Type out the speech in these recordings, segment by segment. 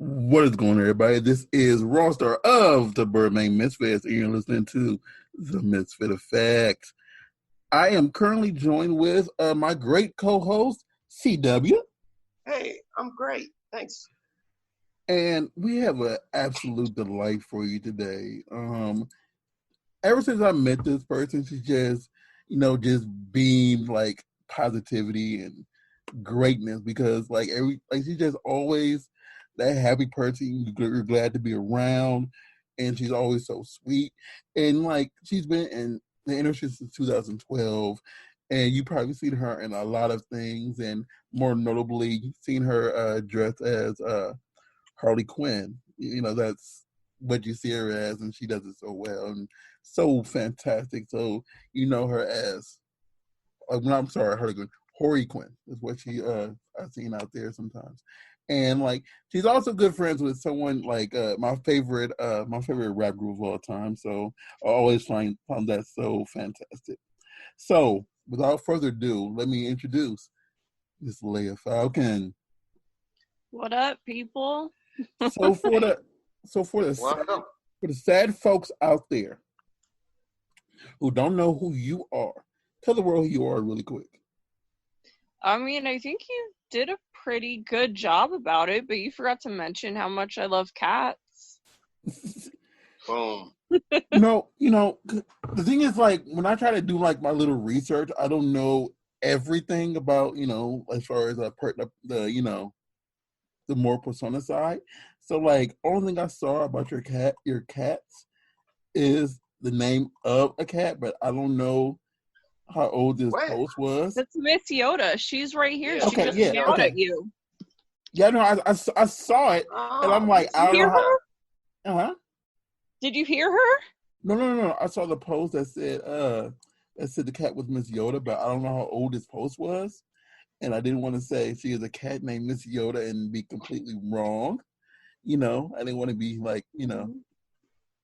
What is going on, everybody? This is Rawstarr of the Birdman Misfits, and you're listening to The Misfit Effect. I am currently joined with my great co-host, CW. Hey, I'm great. Thanks. And we have an absolute delight for you today. Ever since I met this person, she just, just beamed like positivity and greatness because she's just always that happy person you're glad to be around, and she's always so sweet. And she's been in the industry since 2012, and you probably seen her in a lot of things, and more notably, you've seen her dressed as Harley Quinn. That's what you see her as, and she does it so well and so fantastic. So you know her as I'm sorry, Harley Quinn. Hori Quinn is what she I've seen out there sometimes. And she's also good friends with someone my favorite rap group of all time. So I always found that so fantastic. So without further ado, let me introduce Miss Leya Falcon. What up, people? So for the sad folks out there who don't know who you are, tell the world who you are really quick. I mean, I think you did a pretty good job about it, but you forgot to mention how much I love cats. Boom. The thing is, when I try to do my little research, I don't know everything about, as far as the more persona side. So only thing I saw about your cats is the name of a cat, but I don't know how old this post was. That's Miss Yoda. She's right here. Yeah. She just meowed at you. Yeah, no, I saw it, and I'm like, I don't know how. Uh-huh. Did you hear her? No. I saw the post that said the cat was Miss Yoda, but I don't know how old this post was, and I didn't want to say she is a cat named Miss Yoda and be completely wrong. I didn't want to be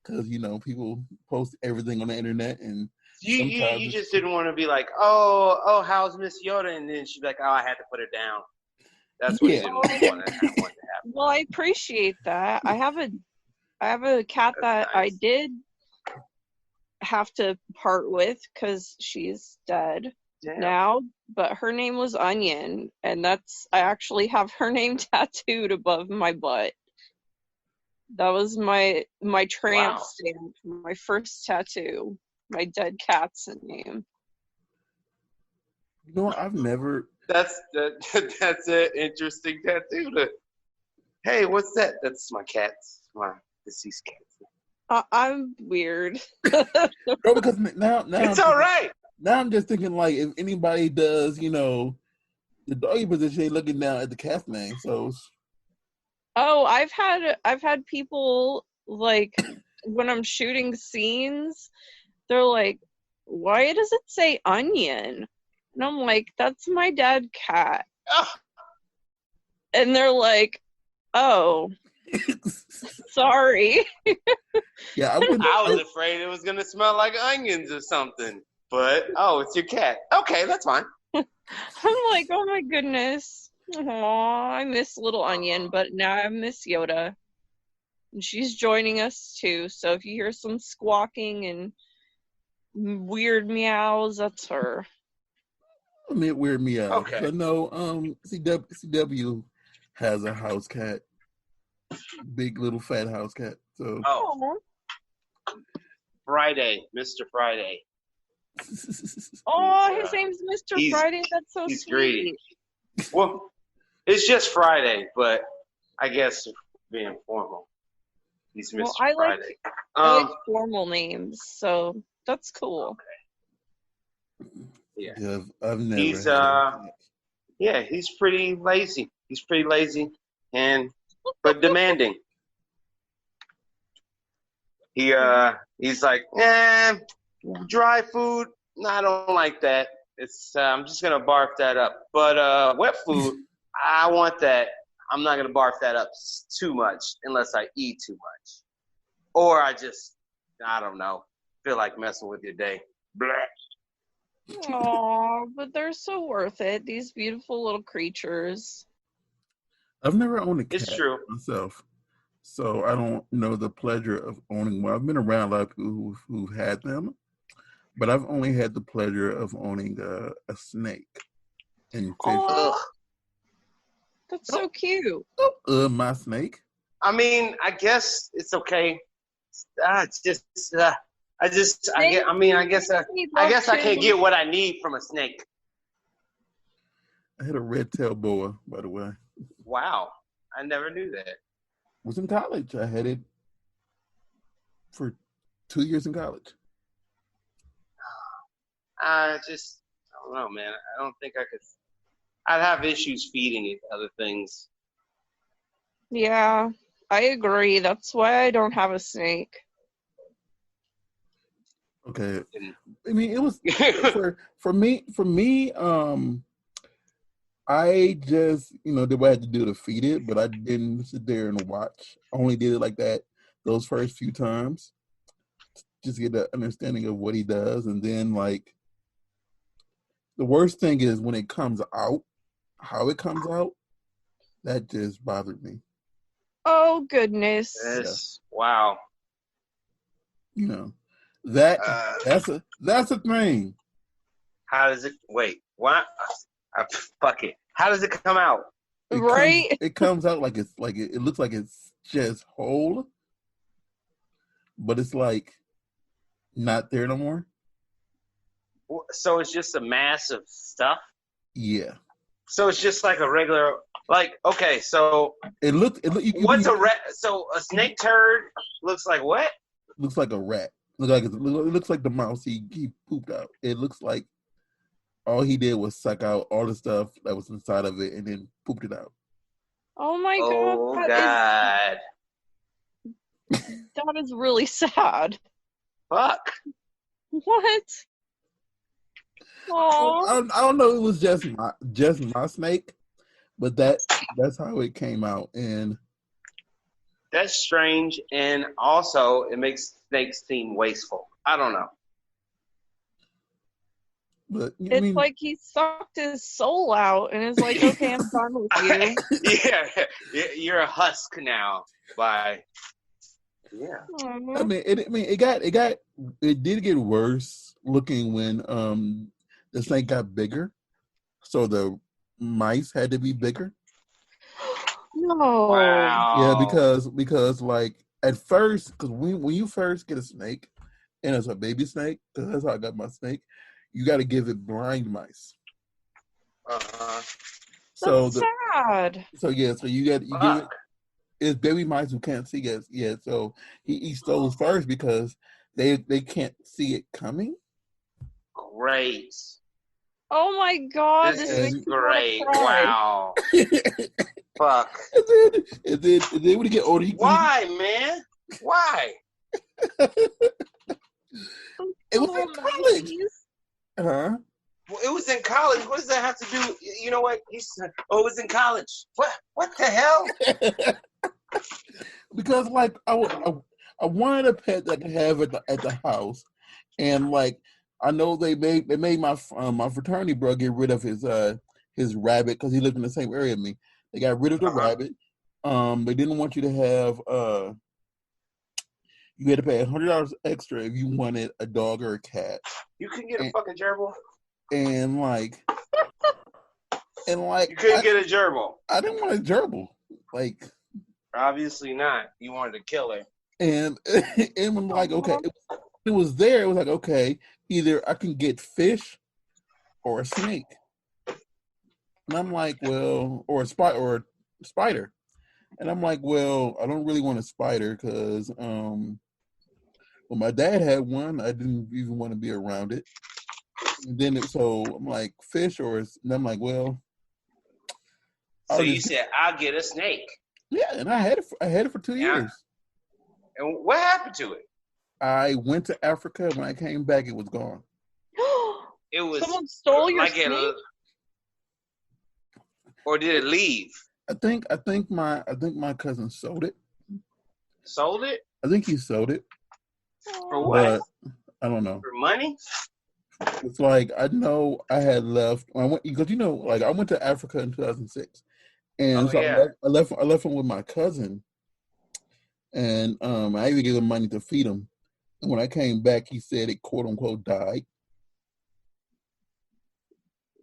because people post everything on the internet, and you just didn't want to be like, oh, how's Miss Yoda? And then she'd be like, oh, I had to put her down. That's what you didn't want to happen. Well, I appreciate that. I have a cat that nice. I did have to part with because she's dead now, but her name was Onion, and I actually have her name tattooed above my butt. That was my tramp stamp, my first tattoo. My dead cat's name. I've never. That's an interesting tattoo. Hey, what's that? That's my cat's, my deceased cat. I'm weird. No, because now it's all right. Now I'm just thinking if anybody does, the doggy position, they looking down at the cat's name. So. Oh, I've had people when I'm shooting scenes, they're like, why does it say Onion? And I'm like, that's my dead cat. Oh. And they're like, oh, sorry. Yeah, I was afraid it was going to smell like onions or something. But, it's your cat. Okay, that's fine. I'm like, oh my goodness. Aw, I miss Little Onion, but now I miss Yoda. And she's joining us too, so if you hear some squawking and weird meows, that's her. I mean, weird meows. Okay. But no, CW has a house cat. Big little fat house cat. So Friday, Mr. Friday. Oh, his name's Mr. Friday. That's so he's sweet. Greedy. Well, it's just Friday, but I guess being formal, he's Mr. Friday. I like formal names, so that's cool. Okay. Yeah. I've never. He's pretty lazy. But demanding. He's like, dry food. No, I don't like that. It's I'm just gonna barf that up. But wet food, I want that. I'm not gonna barf that up too much unless I eat too much, or I don't know, feel like messing with your day. Blah. Aw, but they're so worth it. These beautiful little creatures. I've never owned a cat It's true. myself, so I don't know the pleasure of owning one. I've been around a lot of people who've had them, but I've only had the pleasure of owning a snake and fish. Oh, that's so cute. My snake. I mean, I guess it's okay. I guess I can't get what I need from a snake. I had a red-tailed boa, by the way. Wow, I never knew that. I was in college. I had it for 2 years in college. I don't know, man. I don't think I could. I'd have issues feeding it other things. Yeah, I agree. That's why I don't have a snake. Okay. I mean, it was for me. I just, did what I had to do to feed it, but I didn't sit there and watch. I only did it like that those first few times, just get the understanding of what he does, and then like the worst thing is when it comes out, how it comes out. That just bothered me. Oh goodness! Yes. Wow. That's a thing. How does it? Wait, what? Fuck it. How does it come out? It comes out like it looks like it's just whole, but it's like not there no more. So it's just a mass of stuff. Yeah. So it's just like a regular, okay. So so a snake turd looks like what? Looks like a rat. It looks like the mouse he pooped out. It looks like all he did was suck out all the stuff that was inside of it and then pooped it out. Oh my God. Oh God. That is really sad. Fuck. What? I don't know. It was just my snake, but that's how it came out, and that's strange. And also, it makes snakes seem wasteful. I don't know. But it's like he sucked his soul out and is like, okay, I'm done with you. Yeah, you're a husk now. Bye. Yeah. I mean, it did get worse looking when the snake got bigger, so the mice had to be bigger. No. Wow. Yeah, because like at first, because when you first get a snake, and it's a baby snake, because that's how I got my snake, you got to give it blind mice. So that's sad. So you give it. It's baby mice who can't see us yet, so he eats those first because they can't see it coming. Great. Oh my God, this is great! Wow. Fuck. And then when you get older, why, man? Why? It was in college. Well, it was in college. What does that have to do? You know what? It was in college. What the hell? Because like I wanted a pet that I could have at the house, and like I know they made my fraternity bro get rid of his rabbit because he lived in the same area as me. They got rid of the rabbit. They didn't want you to have you had to pay $100 extra if you wanted a dog or a cat. You couldn't get a fucking gerbil. And like you couldn't get a gerbil. I didn't want a gerbil. Like obviously not. You wanted a killer. And when like okay, it was there. It was like okay, either I can get fish or a snake. And I'm like, well, or a spider. And I'm like, well, I don't really want a spider because when my dad had one, I didn't even want to be around it. And then so I'm like, fish and I'm like, well. So you said I'll get a snake. Yeah, and I had it for 2 years. And what happened to it? I went to Africa. When I came back, it was gone. It was someone stole your snake? Or did it leave? I think my cousin sold it. Sold it? I think he sold it. For what? I don't know. For money? It's like I know I had left. I went because I went to Africa in 2006, And Oh so yeah. I left him with my cousin, and I even gave him money to feed him. And when I came back, he said it quote unquote died.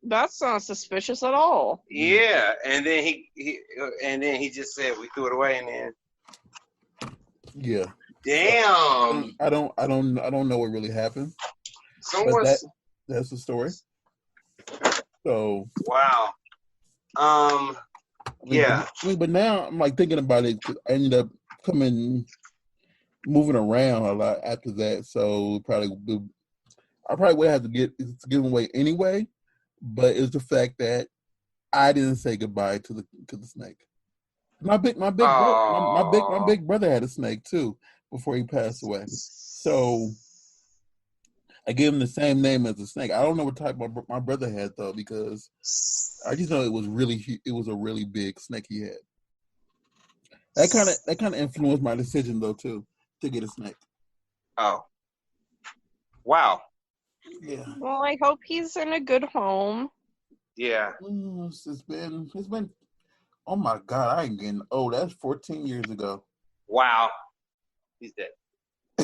That's not suspicious at all. Yeah, and then he just said we threw it away, and then Yeah. damn. I don't know what really happened. Someone's That's the story. So wow. Yeah. But now I'm like thinking about it. 'Cause I ended up moving around a lot after that. So I probably would have to give him away anyway. But it's the fact that I didn't say goodbye to the snake. My big brother had a snake too before he passed away. So I gave him the same name as the snake. I don't know what type my brother had though, because I just know it was a really big snake he had. That kind of influenced my decision though too, to get a snake. Oh, wow. Yeah. Well, I hope he's in a good home. Yeah. It's been. Oh my God, I ain't getting old. That's 14 years ago. Wow. He's dead.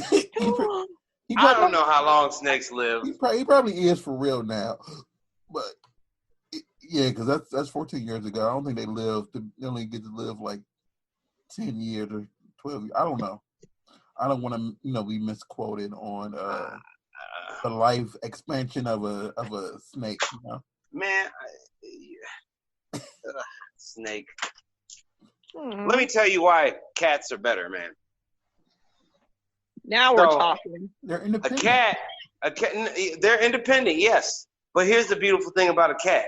He I don't know how long snakes live. He probably is for real now, but yeah, because that's 14 years ago. I don't think they only get to live like 10 years or 12 years. I don't know. I don't want to be misquoted on the life expansion of a snake. Man, snake. Let me tell you why cats are better, man. Now we're talking. They're independent. A cat, they're independent, yes. But here's the beautiful thing about a cat.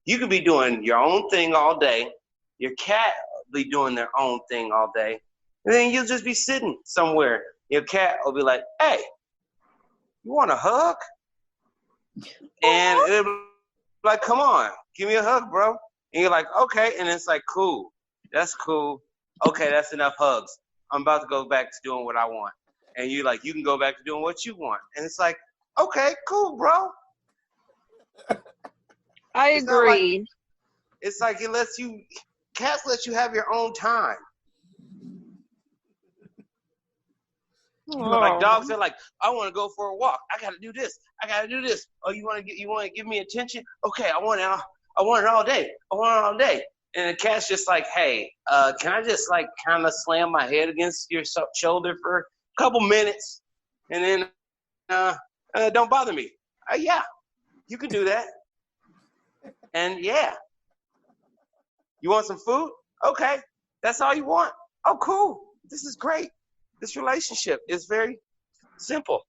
You could be doing your own thing all day. Your cat will be doing their own thing all day. And then you'll just be sitting somewhere. Your cat will be like, hey, you want a hug? And it'll be like, come on, give me a hug, bro. And you're like, okay. And it's like, cool. That's cool. Okay, that's enough hugs. I'm about to go back to doing what I want. And you're like, you can go back to doing what you want. And it's like, okay, cool, bro. I agree. It's like cats let you have your own time. Like dogs are like, I want to go for a walk. I got to do this. I got to do this. Oh, you want to give me attention? Okay, I want it all day. I want it all day. And the cat's just like, hey, can I just like kind of slam my head against your shoulder for a couple minutes, and then don't bother me? Yeah, you can do that. And yeah, you want some food? Okay, that's all you want. Oh, cool. This is great. This relationship is very simple.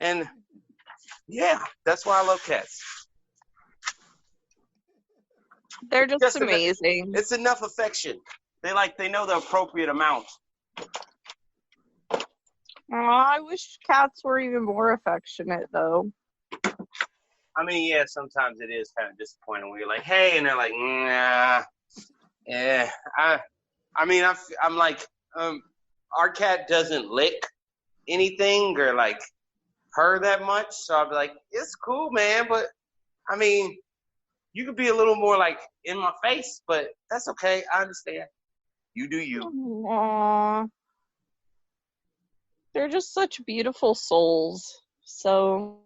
And yeah, that's why I love cats. They're just amazing. It's enough affection. They know the appropriate amount. I wish cats were even more affectionate, though. I mean, yeah, sometimes it is kind of disappointing when you're like, hey, and they're like, nah. Yeah, I'm like, our cat doesn't lick anything or like purr that much, so I'll be like, it's cool, man, but I mean, you could be a little more like in my face, but that's okay. I understand. You do you. Aww. They're just such beautiful souls. So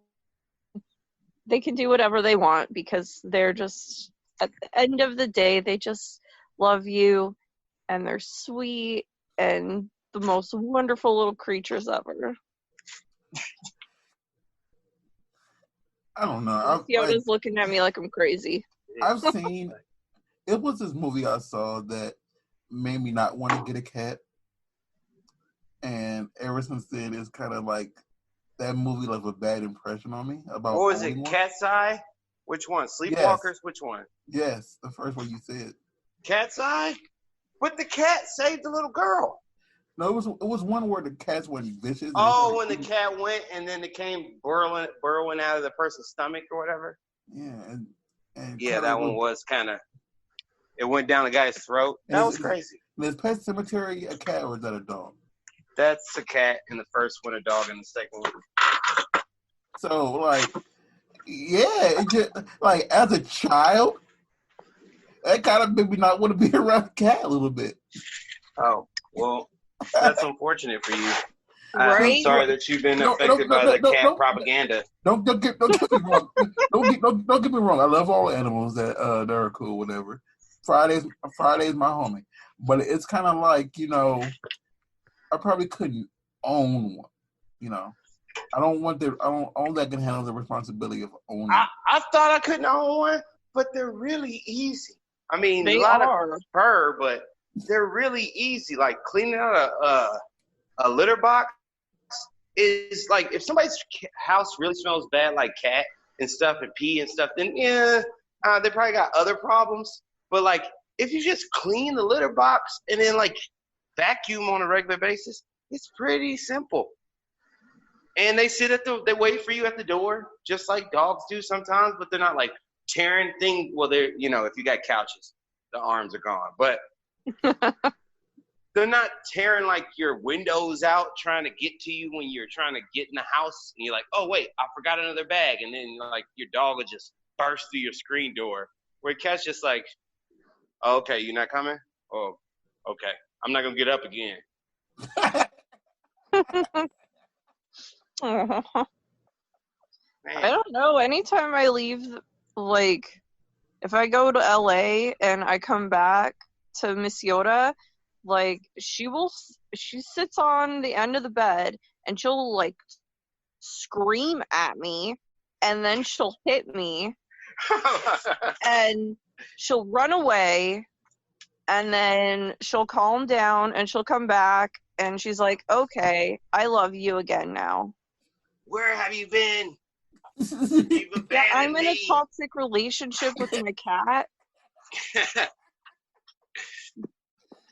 they can do whatever they want because they're just, at the end of the day, they just love you and they're sweet and the most wonderful little creatures ever. I don't know. Fiona's looking at me like I'm crazy. I've seen, it was this movie I saw that made me not want to get a cat. And ever since then, it's kind of like that movie left a bad impression on me. About what was it? Cat's Eye? Which one? Sleepwalkers? Yes. Which one? Yes, the first one you said. Cat's Eye? But the cat saved the little girl. No, it was one where the cats went vicious. Oh, when the cat went and then it came burrowing out of the person's stomach or whatever. Yeah, and yeah, that one was kind of. It went down the guy's throat. That was crazy. Is Pet Sematary a cat or is that a dog? That's a cat in the first one, a dog in the second one. So, like, yeah, it just, like, as a child, that kind of made me not want to be around the cat a little bit. Oh, well, that's unfortunate for you. Right? I'm sorry that you've been affected by the cat propaganda. Don't get me wrong. Don't get me wrong. I love all animals that are cool, whatever. Friday's my homie, but it's kind of like, you know, I probably couldn't own one. You know, I don't that can handle the responsibility of owning. I thought I couldn't own one, but they're really easy. I mean, They a lot are. of fur, but they're really easy. Like cleaning out a litter box is like, if somebody's house really smells bad, like cat and stuff and pee and stuff, then they probably got other problems. But like, if you just clean the litter box and then like vacuum on a regular basis, it's pretty simple. And they they wait for you at the door, just like dogs do sometimes, but they're not like tearing things. Well, they're, you know, if you got couches, the arms are gone, but they're not tearing like your windows out trying to get to you when you're trying to get in the house. And you're like, oh wait, I forgot another bag. And then like your dog will just burst through your screen door. Where a cat's just like, oh, okay, you're not coming? Oh, okay. I'm not going to get up again. I don't know. Anytime I leave, like, if I go to LA and I come back to Miss Yoda, like, she sits on the end of the bed and she'll, like, scream at me, and then she'll hit me, and she'll run away, and then she'll calm down and she'll come back and she's like, okay, I love you again now. Where have you been? You've abandoned I'm in a me. toxic relationship with my cat.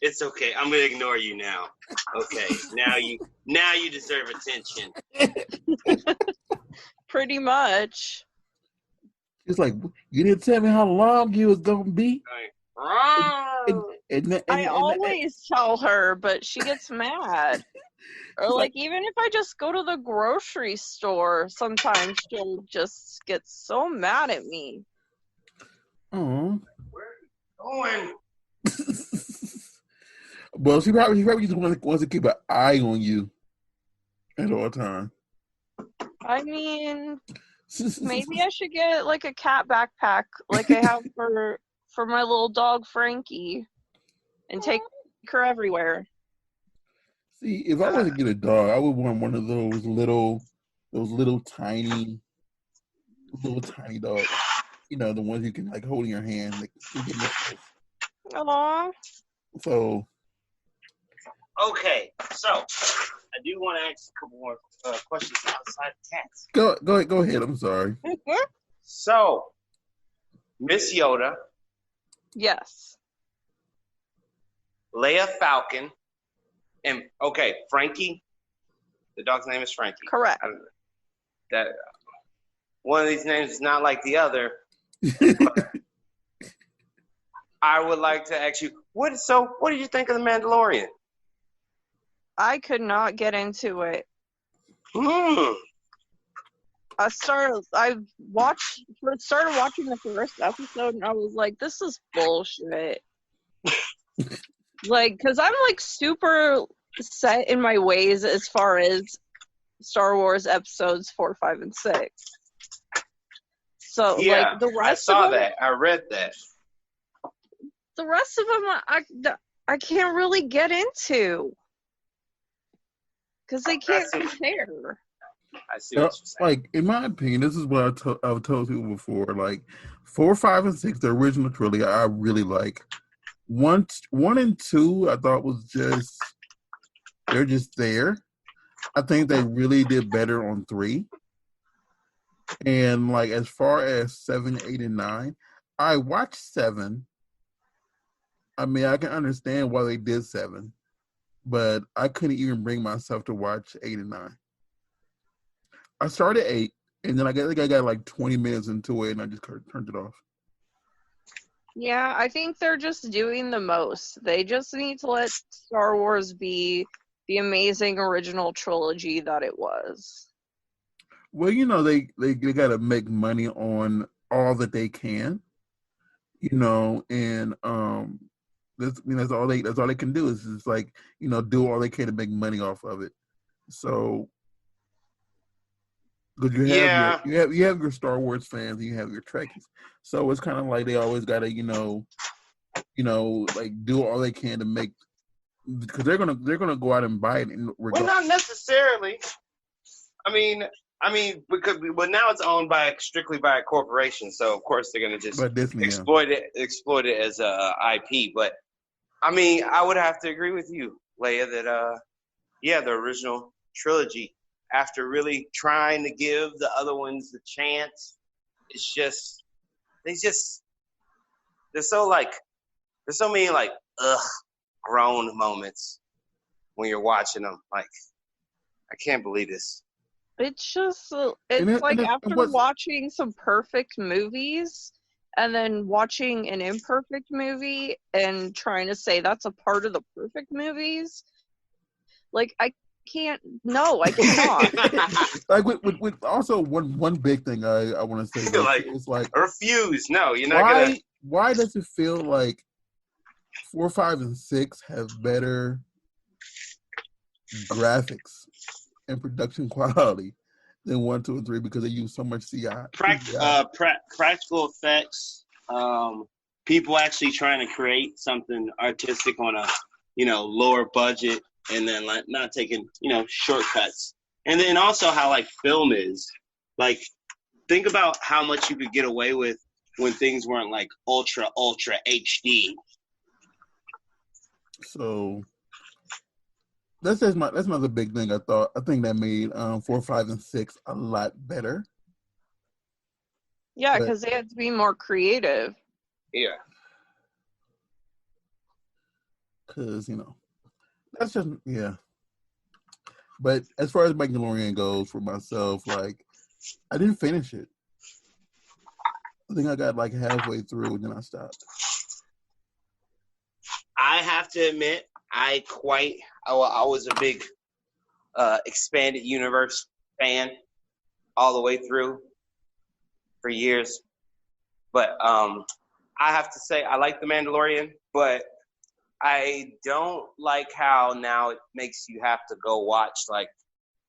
It's okay. I'm gonna ignore you now. Okay. Now you deserve attention. Pretty much. It's like, you didn't tell me how long you was gonna be. I always tell her, but she gets mad. Or like, even if I just go to the grocery store, sometimes she'll just get so mad at me. Oh. Where are you going? Well, she probably just wants to keep an eye on you at all times. I mean, maybe I should get like a cat backpack like I have for my little dog Frankie, and take her everywhere. See, if I was to get a dog, I would want one of those little tiny dogs. You know, the ones you can like hold in your hand. Like, Aww. So. Okay, so I do want to ask a couple more questions outside of cats. Go ahead. I'm sorry. So, Miss Yoda. Yes. Leya Falcon. And, okay, Frankie. The dog's name is Frankie. Correct. That one of these names is not like the other. I would like to ask you, what did you think of The Mandalorian? I could not get into it. I started watching the first episode, and I was like, this is bullshit. Like, because I'm like super set in my ways as far as Star Wars episodes 4, 5, and 6. So yeah, like the rest I saw of them, that. I read that. The rest of them, I can't really get into because they can't compare. I see what you're saying. Like, in my opinion, this is what I've told people before. Like, 4, 5, and 6, the original trilogy, I really like. 1 and 2, I thought they're just there. I think they really did better on 3. And like, as far as 7, 8, and 9, I watched 7. I mean, I can understand why they did 7, but I couldn't even bring myself to watch 8 and 9. I started 8, and then I got like 20 minutes into it, and I just turned it off. Yeah, I think they're just doing the most. They just need to let Star Wars be the amazing original trilogy that it was. Well, you know, they got to make money on all that they can. and that's all they can do is just like, do all they can to make money off of it. So, because you have your Star Wars fans and you have your Trekkies, so it's kind of like they always gotta like do all they can to make, because they're gonna go out and buy it. Well, not necessarily. I mean, because now it's owned strictly by a corporation, so of course they're gonna just Disney, exploit it as a IP. But I mean, I would have to agree with you, Leia, that the original trilogy, after really trying to give the other ones the chance, it's just there's so many like grown moments when you're watching them. Like, I can't believe this. It's just, after watching some perfect movies and then watching an imperfect movie and trying to say that's a part of the perfect movies, like, I cannot. Like, with also one big thing I want to say, it's like, refuse. No, you're not gonna. Why does it feel like 4, 5, and 6 have better graphics and production quality than 1, 2, and 3 because they use so much CI? Practical effects. People actually trying to create something artistic on a lower budget, and then like not taking shortcuts. And then also how like film is. Like, think about how much you could get away with when things weren't like ultra HD. So that's another big thing. I think that made 4, 5, and 6 a lot better. Yeah, because they had to be more creative. Yeah. Because that's just But as far as Mandalorian goes, for myself, like, I didn't finish it. I think I got like halfway through and then I stopped. I have to admit, I was a big expanded universe fan all the way through for years. But I have to say, I like The Mandalorian, but I don't like how now it makes you have to go watch like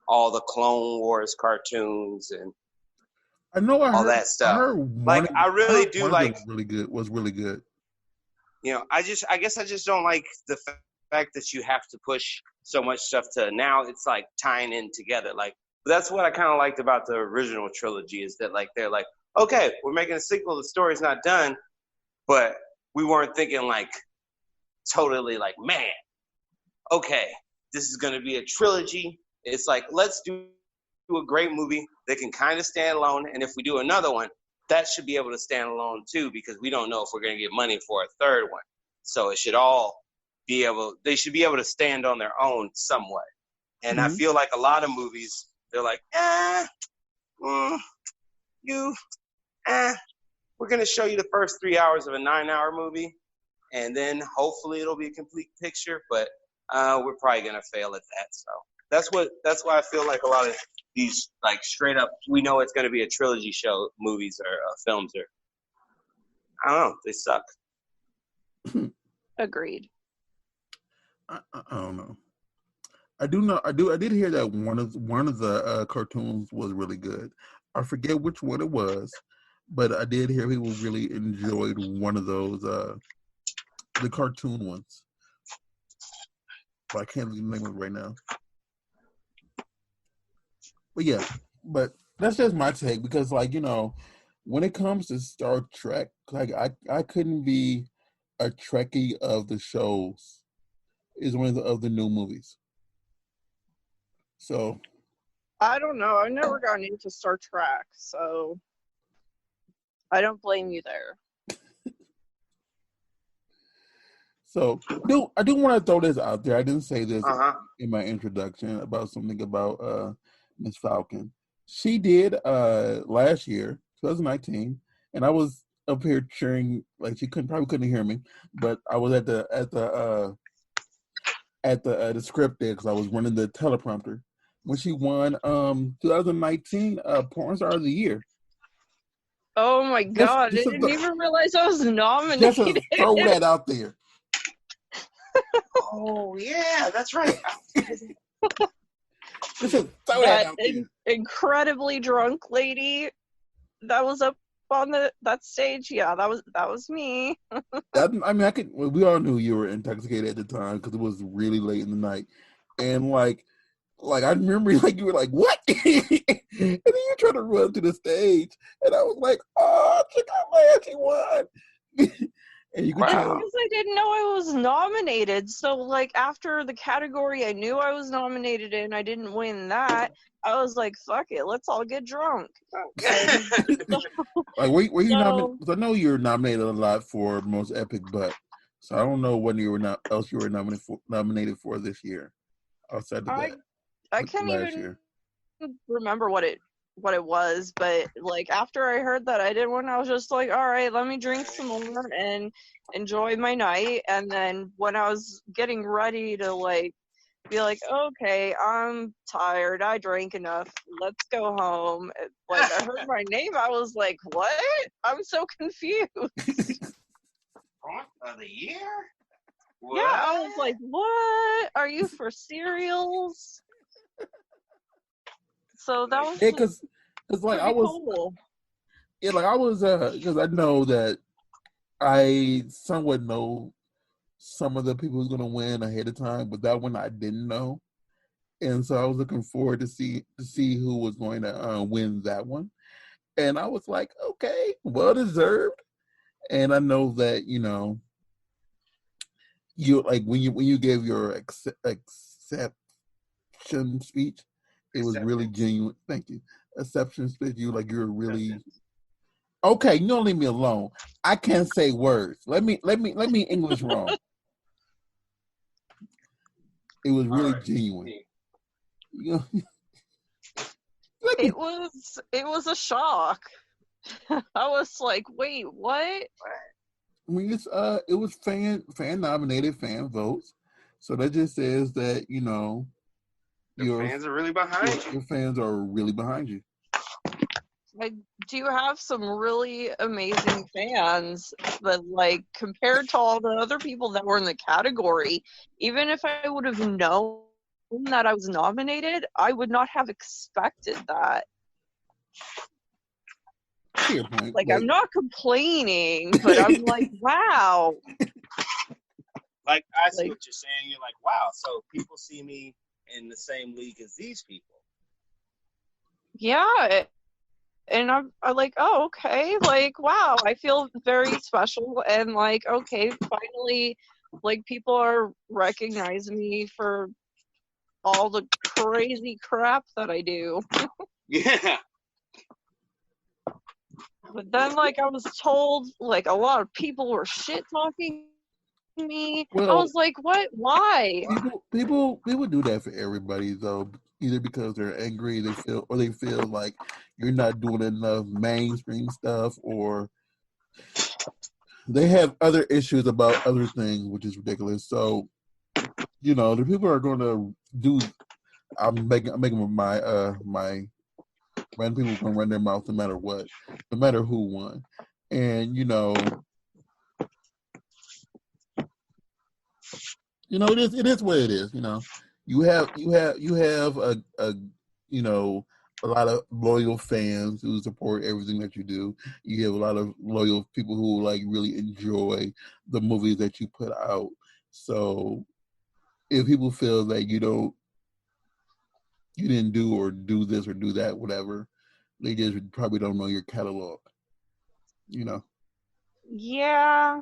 all the Clone Wars cartoons and all that stuff. I really do like. Was really good. I guess I just don't like the fact that you have to push so much stuff to now. It's like tying in together. Like, that's what I kind of liked about the original trilogy, is that like they're like, okay, we're making a sequel. The story's not done, but we weren't thinking like totally like, man, okay, this is going to be a trilogy. It's like, let's do a great movie that can kind of stand alone, and if we do another one, that should be able to stand alone too, because we don't know if we're going to get money for a third one. So it should all they should be able to stand on their own somewhat. And I feel like a lot of movies, they're like, we're going to show you the first 3 hours of a 9-hour movie, and then hopefully it'll be a complete picture, but we're probably going to fail at that. So that's why I feel like a lot of these, like, straight up, we know it's going to be a trilogy show, movies or films, or I don't know, they suck. Agreed. I don't know. I did hear that one of the cartoons was really good. I forget which one it was, but I did hear people really enjoyed one of those the cartoon ones. But I can't think of the name of it right now. But yeah, that's just my take, because, like, when it comes to Star Trek, like, I couldn't be a Trekkie of the shows. Is one of the new movies. So I don't know. I've never gotten into Star Trek, so I don't blame you there. So I do want to throw this out there. I didn't say this in my introduction about something about Miss Falcon. She did last year, 2019, and I was up here cheering, like, she probably couldn't hear me, but I was at the script there because I was running the teleprompter when she won 2019 Porn Star of the Year. Oh my god! I didn't even realize I was nominated. Just throw that out there. Oh yeah, that's right. Just throw that out there. Incredibly drunk lady that was up on that stage. Yeah, that was me. We all knew you were intoxicated at the time because it was really late in the night, and like I remember you were like, what? And then you tried to run to the stage, and I was like, oh, check out Leya, she won. And you could tell. Because I didn't know I was nominated. So like after the category I knew I was nominated in, I didn't win that. I was like, fuck it, let's all get drunk. Like, were you nominated? Because I know you're nominated a lot for most epic butt. So I don't know what you were nominated for this year. Outside of that, I can't even remember what it was, but like after I heard that I didn't win, I was just like, all right, let me drink some more and enjoy my night. And then when I was getting ready to like be like, okay, I'm tired, I drank enough, let's go home, like I heard my name, I was like, what? I'm so confused. Front of the year? What? Yeah, I was like, what? Are you for cereals? So that was because like I was cool. Yeah, like I was because I know that I somewhat know some of the people who's gonna win ahead of time, but that one I didn't know, and so I was looking forward to see who was going to win that one, and I was like, okay, well deserved, and I know that you like when you gave your acceptance speech. It was really genuine. Thank you. Acceptance speech. You were really okay. You don't leave me alone. I can't say words. Let me English wrong. It was really genuine. It was a shock. I was like, wait, what? I mean, it was fan nominated, fan votes. So that just says that your fans are really behind you. Your fans are really behind you. I do have some really amazing fans, but like compared to all the other people that were in the category, even if I would have known that I was nominated, I would not have expected that. Like, I'm not complaining, but I'm like, wow. Like, I see what you're saying. You're like, wow, so people see me in the same league as these people. Yeah. And I'm like, oh, okay. Like, wow, I feel very special. And like, okay, finally, like, people are recognizing me for all the crazy crap that I do. Yeah. But then, like, I was told, like, a lot of people were shit-talking me. Well, I was like, what? Why? People do that for everybody, though. Either because they're angry, they feel like you're not doing enough mainstream stuff, or they have other issues about other things, which is ridiculous. So, the people are going to do. I'm making my random people can run their mouth no matter what, no matter who won, and it is what it is. You have a lot of loyal fans who support everything that you do. You have a lot of loyal people who like really enjoy the movies that you put out. So if people feel that you didn't do or do this or do that, whatever, they just probably don't know your catalog. Yeah. Yeah.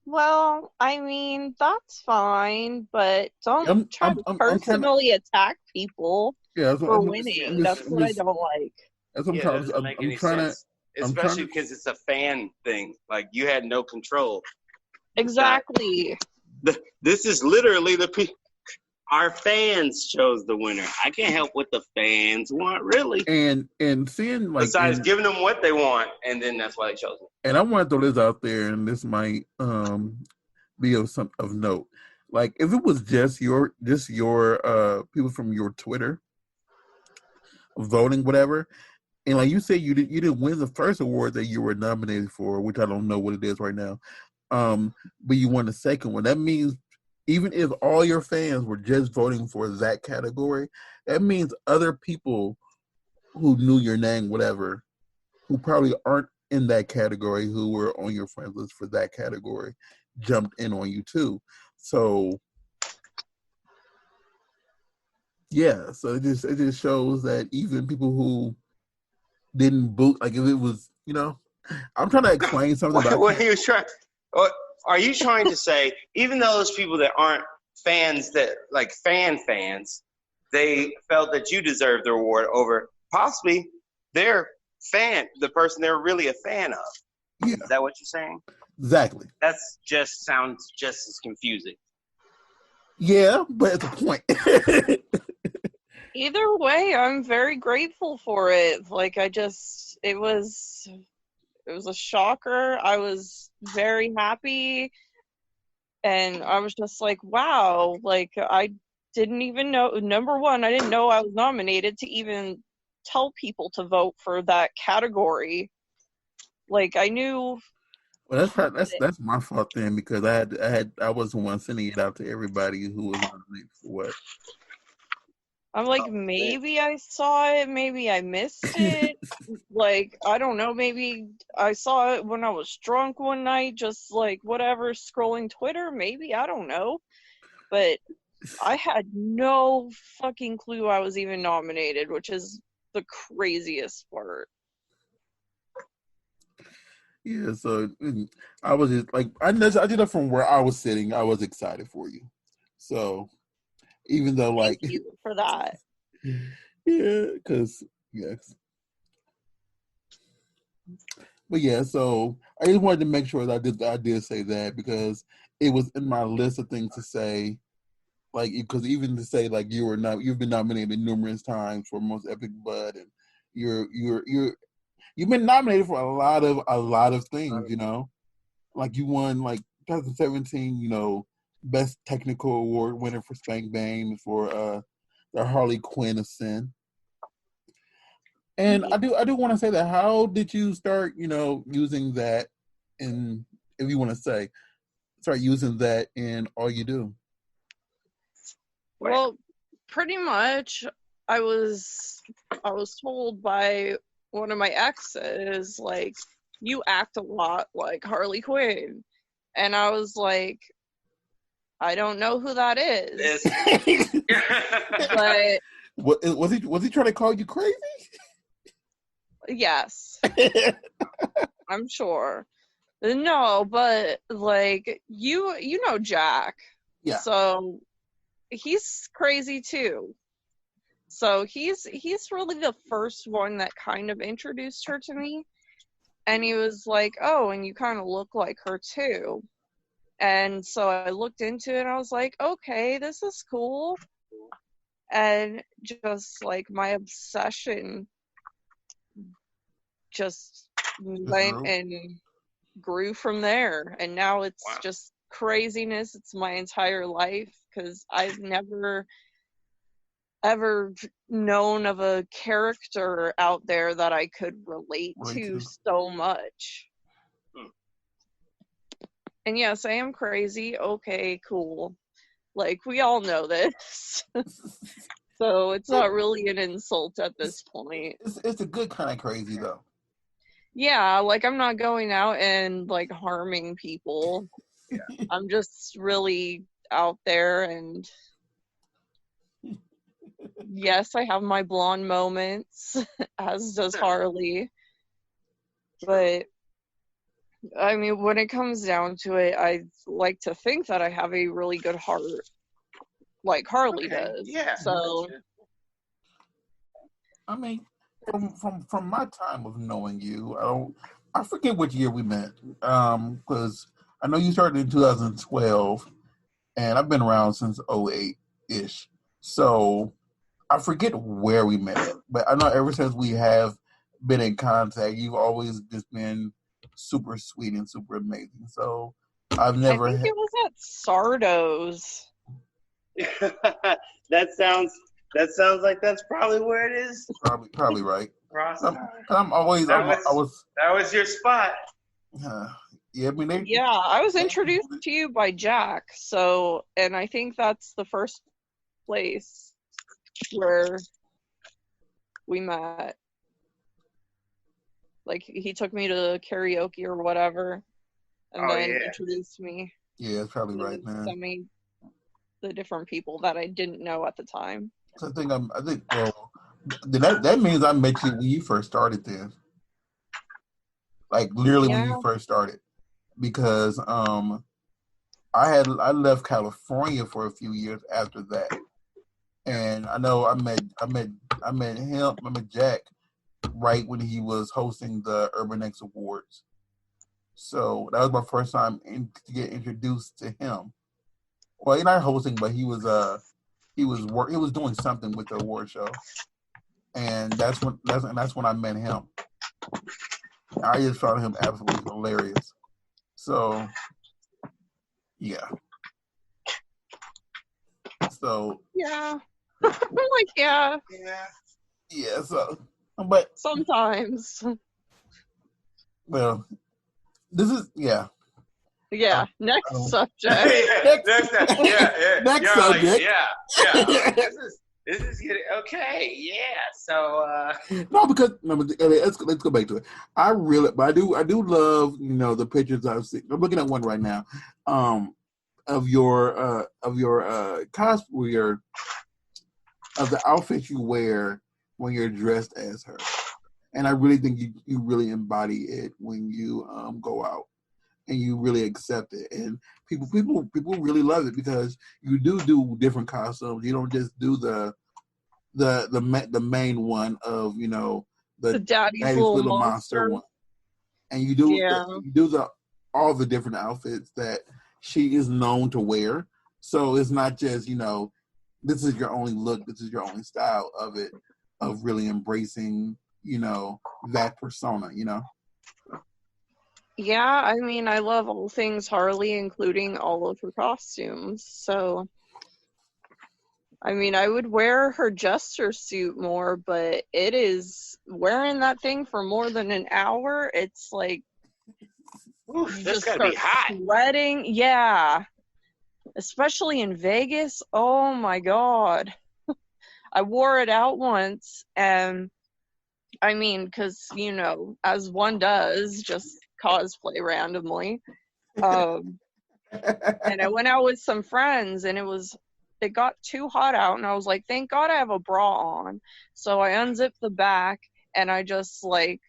Well, I mean, that's fine, but don't try to personally attack people for winning. That's what I don't like. That's what doesn't make any sense. Especially because it's a fan thing. Like, you had no control. Exactly. This is literally our fans chose the winner. I can't help what the fans want, really. And seeing like besides giving them what they want, and then that's why they chose it. And I want to throw this out there, and this might be of note. Like, if it was just your people from your Twitter voting, whatever, And like you said, you didn't win the first award that you were nominated for, which I don't know what it is right now. But you won the second one. That means even if all your fans were just voting for that category, that means other people who knew your name, whatever, who probably aren't in that category, who were on your friends list for that category, jumped in on you too. So yeah, so it just shows that even people who didn't boot, like if it was, I'm trying to explain something about what are you trying? Are you trying to say even those people that aren't fans, that like fans, they felt that you deserved the award over possibly their fan, the person they're really a fan of? Yeah. Is that what you're saying? Exactly. That's just sounds just as confusing. Yeah, but it's a point. Either way, I'm very grateful for it. Like, it was a shocker. I was very happy, and I was just like, wow. Like, I didn't even know. Number one, I didn't know I was nominated to even tell people to vote for that category. Like, I knew. Well, that's my fault then, because I was the one sending it out to everybody who was nominated for what. I'm like, maybe I saw it, maybe I missed it. Like, I don't know, maybe I saw it when I was drunk one night, just like whatever, scrolling Twitter, maybe, I don't know. But I had no fucking clue I was even nominated, which is the craziest part. Yeah, so I was just like, I did it from where I was sitting. I was excited for you. So even though, like, thank you for that. Yeah, because yes. But yeah, so I just wanted to make sure that I did say that, because it was in my list of things to say. Like, because even to say like you've been nominated numerous times for most epic bud, and you've been nominated for a lot of things, like you won like 2017, best technical award winner for Spank Bang for the Harley Quinn of Sin. And I do want to say that, how did you start, using that in, if you want to say, start using that in all you do? Well, pretty much I was told by one of my exes, like, you act a lot like Harley Quinn. And I was like, I don't know who that is. But was he trying to call you crazy? Yes. I'm sure. No, but like, you know Jack. Yeah. So he's crazy too. So he's really the first one that kind of introduced her to me. And he was like, oh, and you kind of look like her too. And so I looked into it and I was like, okay, this is cool. And just like my obsession just went and grew from there. And now it's just craziness. It's my entire life, because I've never ever known of a character out there that I could relate to so much. And yes, I am crazy. Okay, cool. Like, we all know this. So it's not really an insult at this point. It's a good kind of crazy, though. Yeah, like, I'm not going out and like harming people. Yeah. I'm just really out there, and yes, I have my blonde moments, as does Harley. But I mean, when it comes down to it, I like to think that I have a really good heart, like Harley does. Yeah. So, I mean, from my time of knowing you, I forget what year we met. Because I know you started in 2012, and I've been around since 08-ish. So I forget where we met, but I know ever since we have been in contact, you've always just been super sweet and super amazing. So I've never. I think it was at Sardo's. That sounds That sounds like that's probably where it is. Probably right. Rawstarr. That was your spot. Yeah, I mean, I was introduced to you by Jack, so, and I think that's the first place where we met. Like, he took me to karaoke or whatever, and then introduced me. Yeah, that's probably right, man. Sent me the different people that I didn't know at the time. So I think that means I met you when you first started then. Like literally when you first started. Because I left California for a few years after that. And I know I met Jack right when he was hosting the Urban X Awards. So that was my first time to get introduced to him. Well, he's not hosting, but he was doing something with the award show, and that's when I met him. I just found him absolutely hilarious. So, yeah. So yeah, I'm like yeah. So, but sometimes. Well, this is Yeah, next subject. Next subject. Next subject. This is getting okay. Yeah. So let's go back to it. I do love the pictures I've seen. I'm looking at one right now, of your cosplay, of the outfit you wear when you're dressed as her, and I really think you really embody it when you go out. And you really accept it, and people really love it because you do different costumes. You don't just do the main one of the Daddy's little monster one, and you do all the different outfits that she is known to wear. So it's not just this is your only look, this is your only style of really embracing that persona. Yeah, I mean, I love all things Harley, including all of her costumes. So, I mean, I would wear her jester suit more, but it is wearing that thing for more than an hour. It's like, that's gotta be hot. Sweating, yeah. Especially in Vegas. Oh my God. I wore it out once, and I mean, because as one does, just cosplay randomly, and I went out with some friends, and it got too hot out, and I was like, thank God I have a bra on. So I unzipped the back, and I just like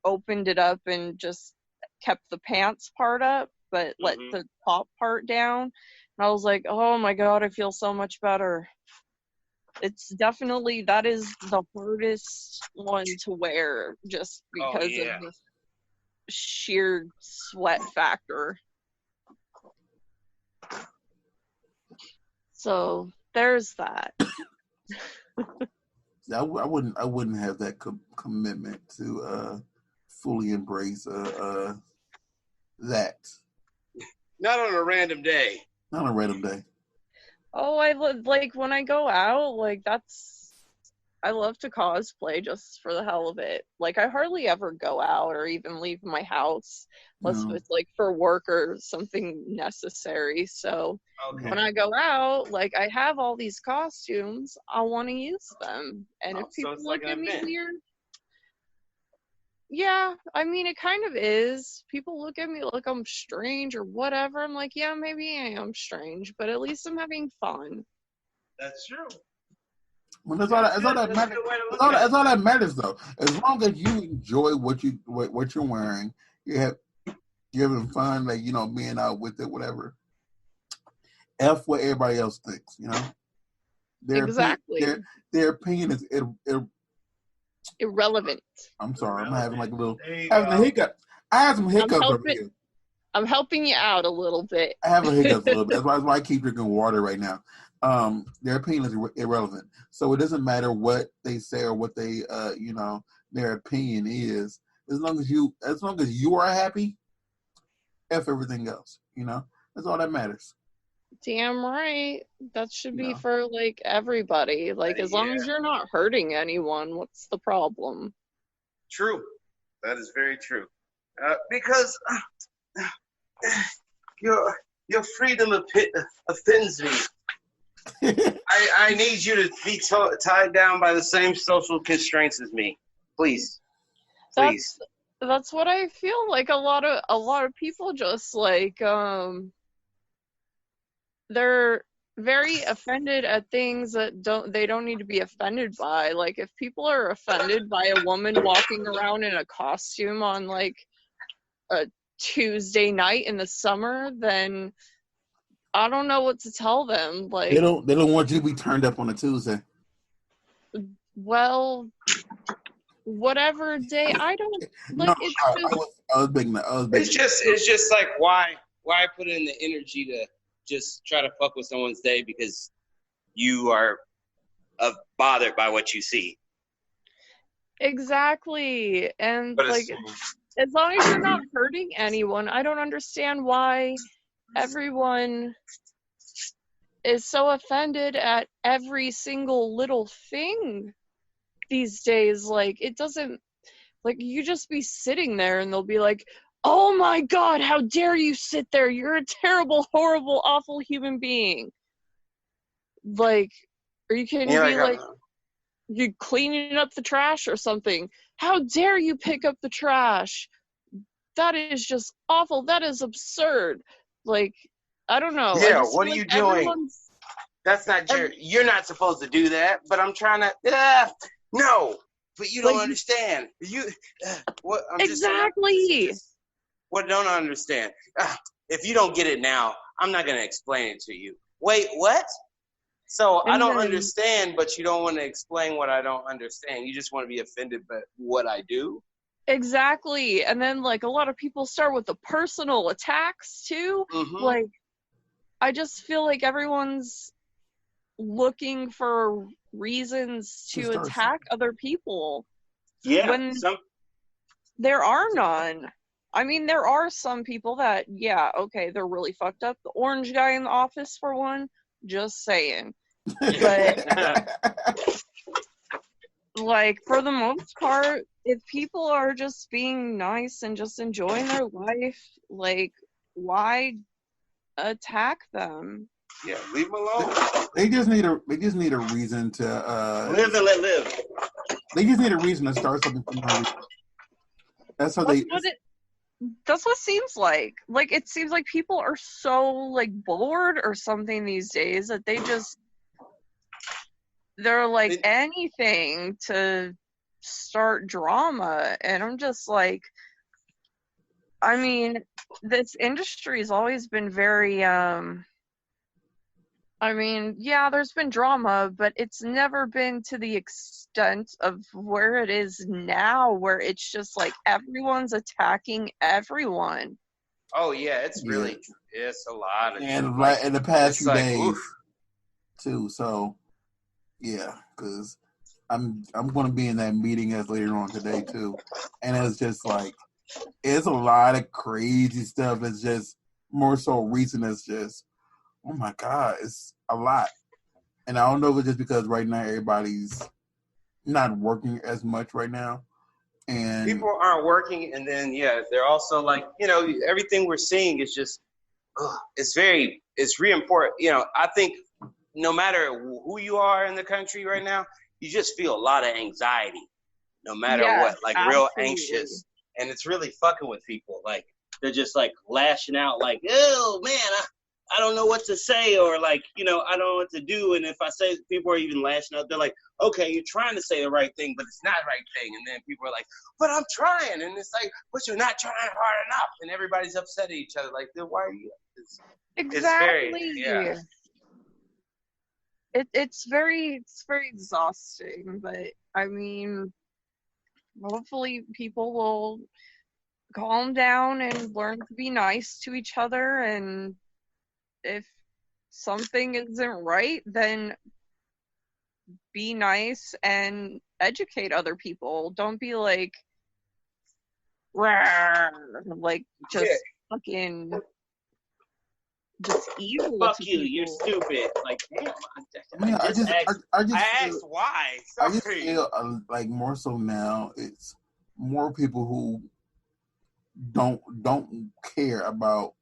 opened it up and just kept the pants part up, but let the top part down, and I was like, oh my God, I feel so much better. It's definitely, that is the hardest one to wear, just because of the sheer sweat factor. So there's that. I wouldn't have that commitment to fully embrace that. Not on a random day. Not on a random day. Oh, I like when I go out, like I love to cosplay just for the hell of it. Like, I hardly ever go out or even leave my house unless it's like for work or something necessary. So when I go out, like, I have all these costumes, I want to use them. And if people look at me weird, yeah, I mean, it kind of is. People look at me like I'm strange or whatever. I'm like, yeah, maybe I am strange, but at least I'm having fun. That's true. Well, that's all that matters. That's all that matters, though. As long as you enjoy what you're wearing, you're having fun, like being out with it, whatever. F what everybody else thinks, Exactly. Their opinion is irrelevant. I'm sorry, I'm having like a hiccup. I have some hiccups over here. I'm helping you out a little bit. I have a hiccup a little bit. That's why I keep drinking water right now. Their opinion is irrelevant. So it doesn't matter what they say or what they, their opinion is. As long as you are happy, F everything else. That's all that matters. Damn right. That should be for, like, everybody. Like, as long as you're not hurting anyone, what's the problem? True. That is very true. Because your freedom offends me. I need you to be tied down by the same social constraints as me. Please. That's what I feel like. A lot of people just, like, they're very offended at things that they don't need to be offended by. Like, if people are offended by a woman walking around in a costume on, like, a Tuesday night in the summer, then I don't know what to tell them. Like, they don't want you to be turned up on a Tuesday. Well, whatever day, I don't like. No, it's I was big. It's just like why put in the energy to just try to fuck with someone's day because you are bothered by what you see. Exactly. And like, as long as you're not hurting anyone, I don't understand why everyone is so offended at every single little thing these days. Like, it doesn't, like, you just be sitting there and they'll be like, oh my God, how dare you sit there? You're a terrible, horrible, awful human being. Like, or you can be like, you cleaning up the trash or something. How dare you pick up the trash? That is just awful. That is absurd. Like, I don't know. Yeah, what are you doing? That's not you're not supposed to do that, but I'm trying to no, but you don't understand. What I'm exactly. What don't I understand? If you don't get it now, I'm not going to explain it to you. Wait, what? So I don't understand, but you don't want to explain what I don't understand. You just want to be offended by what I do? Exactly. And then, like, a lot of people start with the personal attacks, too. Mm-hmm. Like, I just feel like everyone's looking for reasons to attack other people. Yeah. When there are none. I mean, there are some people that, yeah, okay, they're really fucked up. The orange guy in the office, for one, just saying. But, like, for the most part, if people are just being nice and just enjoying their life, like, why attack them? Yeah, leave them alone. They just need a reason to live and let live. They just need a reason to start something. That's what it seems like. Like, it seems like people are so, like, bored or something these days that they're like anything to start drama. And I'm just like, I mean, this industry has always been very, I mean, yeah, there's been drama, but it's never been to the extent of where it is now, where it's just like everyone's attacking everyone. Oh yeah, it's really it's a lot. And right in the past few days too. So yeah, because I'm going to be in that meeting as later on today too, and it's just like it's a lot of crazy stuff. It's just more so recent. It's just, oh my God, it's a lot. And I don't know if it's just because right now everybody's not working as much right now. And people aren't working, and then they're also like, everything we're seeing is just it's re-important. I think no matter who you are in the country right now, you just feel a lot of anxiety no matter what, like absolutely. Real anxious, and it's really fucking with people. Like, they're just like lashing out like, oh man, I don't know what to say, or like, I don't know what to do. And if I say, people are even lashing out, they're like, okay, you're trying to say the right thing, but it's not the right thing. And then people are like, but I'm trying. And it's like, but you're not trying hard enough. And everybody's upset at each other. Like, then why are you? Exactly. It's very, It's very exhausting, but I mean, hopefully people will calm down and learn to be nice to each other, and if something isn't right, then be nice and educate other people. Don't be like, just fucking just evil. Fuck to you, people. you're stupid. Like, damn. I just I feel, asked why. I just Sorry. feel like more so now it's more people who don't care about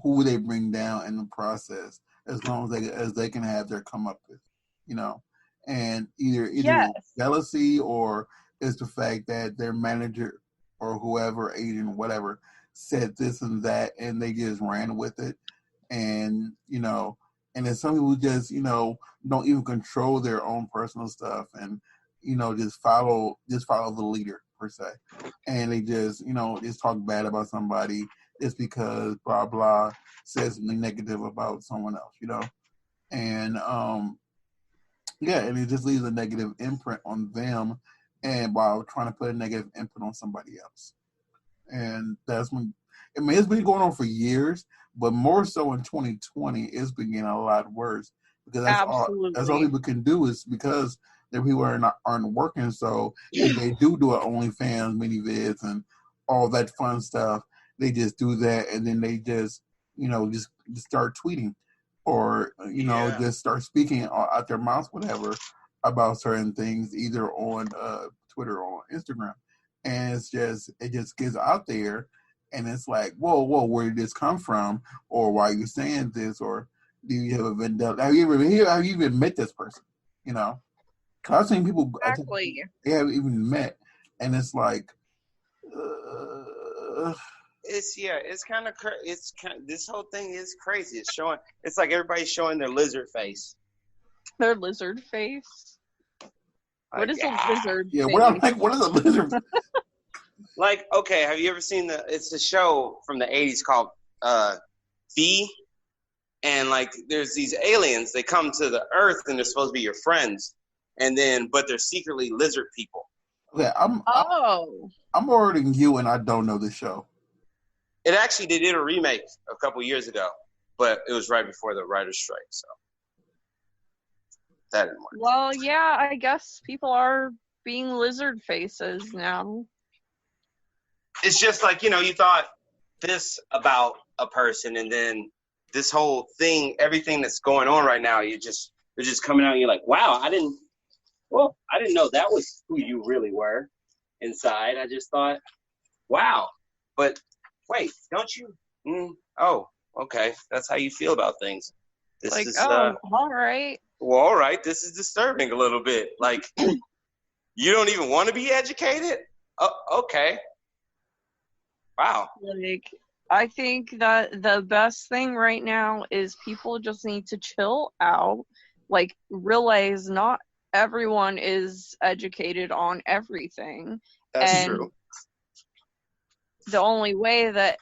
who they bring down in the process, as long as they can have their comeuppance, you know, and either Yes. jealousy or it's the fact that their manager or whoever, agent, whatever, said this and that, and they just ran with it, and you know, and then some people just don't even control their own personal stuff, and just follow the leader per se, and they just just talk bad about somebody just because blah blah says something negative about someone else, and yeah, and it just leaves a negative imprint on them, and while trying to put a negative imprint on somebody else, and that's when it's been going on for years, but more so in 2020, it's been getting a lot worse because that's all people can do is because their people aren't working. So if they do an OnlyFans mini vids and all that fun stuff, they just do that, and then they just just start tweeting or just start speaking out their mouths, whatever, about certain things, either on Twitter or on Instagram, and it just gets out there, and it's like, whoa, where did this come from, or why are you saying this, or do you have a vendetta? Have you even met this person? Cause I've seen people they haven't even met, and it's like. It's kind of this whole thing is crazy. It's like everybody's showing their lizard face. Their lizard face. What is a lizard? Yeah, what is a lizard? Like, okay, have you ever seen it's a show from the 80s called V, and like there's these aliens, they come to the Earth and they're supposed to be your friends, but they're secretly lizard people. Okay, I'm older than you, and I don't know this show. It actually, they did a remake a couple years ago, but it was right before the writer's strike, so that didn't work. Well, yeah, I guess people are being lizard faces now. It's just like, you thought this about a person, and then this whole thing, everything that's going on right now, they're just coming out and you're like, wow, I didn't know that was who you really were inside. I just thought, wow, but wait, don't you? Oh, okay. That's how you feel about things. This is all right. Well, all right. This is disturbing a little bit. Like, you don't even want to be educated? Okay. Wow. Like, I think that the best thing right now is people just need to chill out. Like, realize not everyone is educated on everything. That's true. The only way that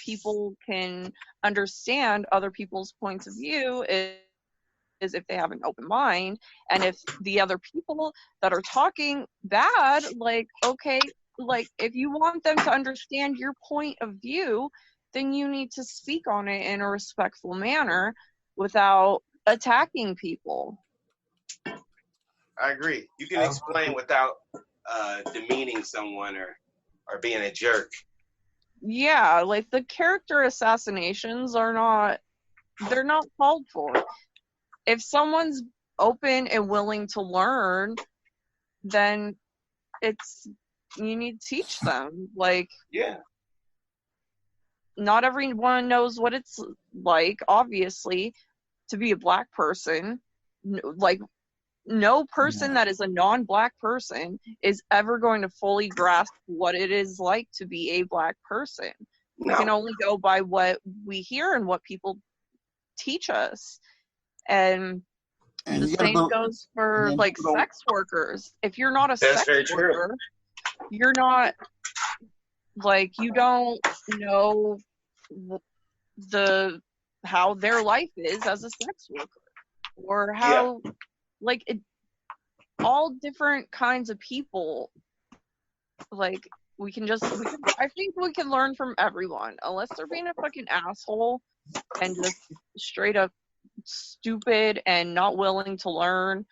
people can understand other people's points of view is if they have an open mind, and if the other people that are talking bad, okay, if you want them to understand your point of view, then you need to speak on it in a respectful manner without attacking people. I agree. You can explain without demeaning someone or being a jerk. Yeah, like the character assassinations they're not called for. If someone's open and willing to learn, then you need to teach them. Not everyone knows what it's like, obviously, to be a black person. No person that is a non-black person is ever going to fully grasp what it is like to be a black person. No. We can only go by what we hear and what people teach us. And the same goes for sex workers. If you're not a sex worker, you're not you don't know how their life is as a sex worker, or how all different kinds of people. I think we can learn from everyone, unless they're being a fucking asshole and just straight up stupid and not willing to learn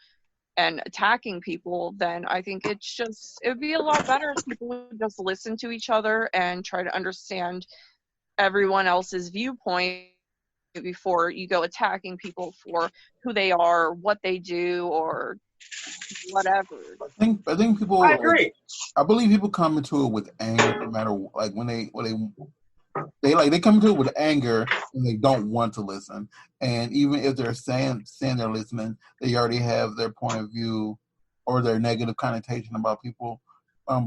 and attacking people. Then I think it'd be a lot better if people would just listen to each other and try to understand everyone else's viewpoint before you go attacking people for who they are, what they do, or whatever. I think people. I agree. I believe people come into it with anger, no matter like when they come into it with anger and they don't want to listen. And even if they're saying they're listening, they already have their point of view or their negative connotation about people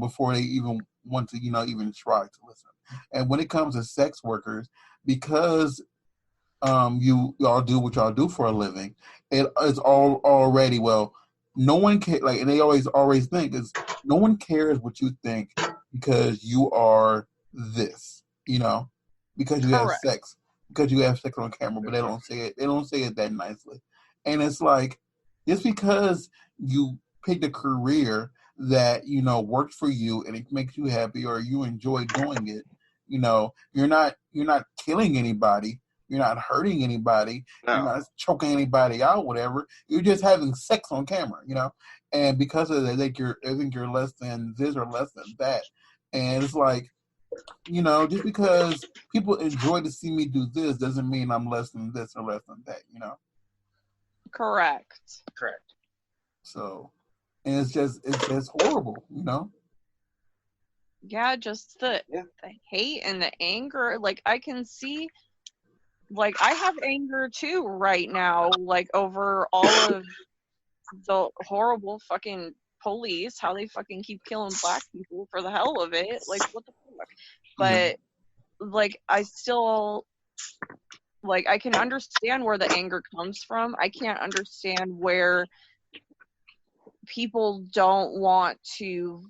before they even want to, even try to listen. And when it comes to sex workers, because y'all do what y'all do for a living, it's all already, well, no one can, like, and they always think is no one cares what you think because you are this, because you have sex on camera, but they don't say it that nicely. And it's like, just because you picked a career that works for you and it makes you happy or you enjoy doing it, you're not killing anybody, you're not hurting anybody, you're not choking anybody out, whatever. You're just having sex on camera, and because of that, I think you're less than this or less than that. And it's like, just because people enjoy to see me do this doesn't mean I'm less than this or less than that, Correct. So, and it's just horrible, Yeah, just the hate and the anger. Like, I can see, like, I have anger too right now, like, over all of the horrible fucking police, how they fucking keep killing black people for the hell of it. Like, what the fuck? But, like, I still, like, I can understand where the anger comes from. I can't understand where people don't want to